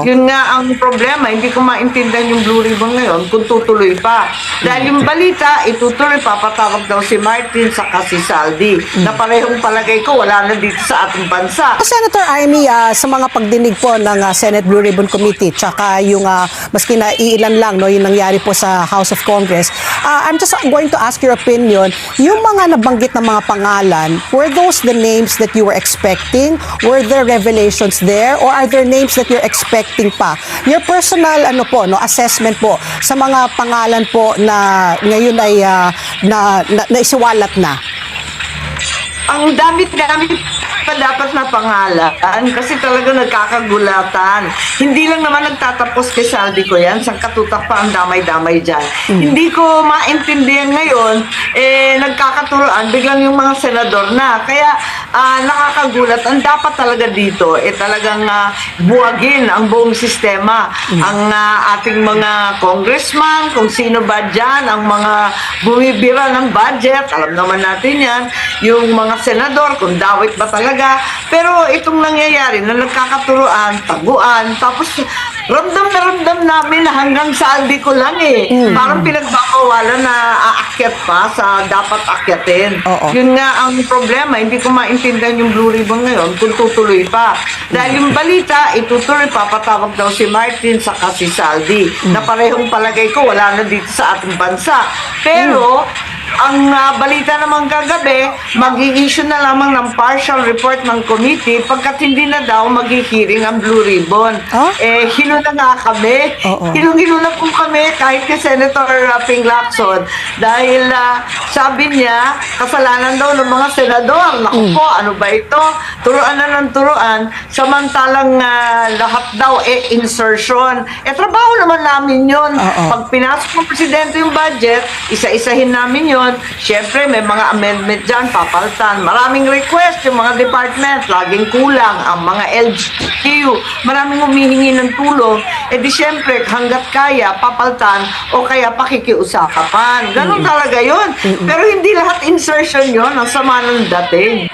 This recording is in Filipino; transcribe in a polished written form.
Yun nga ang problema, hindi ko maintindihan yung Blue Ribbon ngayon kung tutuloy pa. Dahil yung balita, itutuloy pa, patawag daw si Martin sa si Saldi, na parehong palagay ko wala na dito sa ating bansa. Senator Amy, sa mga pagdinig po ng Senate Blue Ribbon Committee, tsaka yung maski na iilan lang no, yung nangyari po sa House of Congress, I'm just going to ask your opinion. Yung mga nabanggit na mga pangalan, were those the names that you were expecting? Were there revelations there? Or are there names that you're expecting pa? Your personal assessment po sa mga pangalan po na ngayon ay naisiwalat na. Ang damit-damit pa dapat na pangalan kasi talaga nagkakagulatan. Hindi lang naman nagtatapos kay Saldi ko yan, sang katutak pa ang damay-damay dyan. Hindi ko maintindihan ngayon, nagkakaturoan, biglang yung mga senador na. Kaya nakakagulat. Ang dapat talaga dito, talagang buwagin ang buong sistema. Ang ating mga congressman, kung sino ba dyan, ang mga bumibira ng budget, alam naman natin yan, yung mga senador, kung dawit ba talaga. Pero itong nangyayari na nagkakaturoan, taguan, tapos ramdam na ramdam namin na hanggang saldi ko lang Parang pinagbabawalan na aakyat pa sa dapat akyatin. Yun nga ang problema, hindi ko maintindihan yung Blue Ribbon ngayon kung tutuloy pa. Dahil yung balita, itutuloy pa, patawag daw si Martin sa si Saldi, na parehong palagay ko wala na dito sa ating bansa. Pero ang balita naman kagabi, mag-i-issue na lamang ng partial report ng committee pagkat hindi na daw mag-hearing ang Blue Ribbon. Hilo na nga kami. Hilong-hilo na po kami kahit kay Senator Ping Lacson. Dahil sabi niya, kasalanan daw ng mga senador. Naku po, ano ba ito? Turuan na ng turuan. Samantalang lahat daw insertion. Trabaho naman namin yun. Pag pinasok ng presidente yung budget, isa-isahin namin yun. Siyempre, may mga amendment dyan, papaltan. Maraming request yung mga department, laging kulang. Ang mga LGU, maraming humihingi ng tulong. Di siyempre, hanggat kaya, papaltan o kaya pakikiusapan. Ganun talaga yun. Pero hindi lahat insertion yun, ang sama ng dating.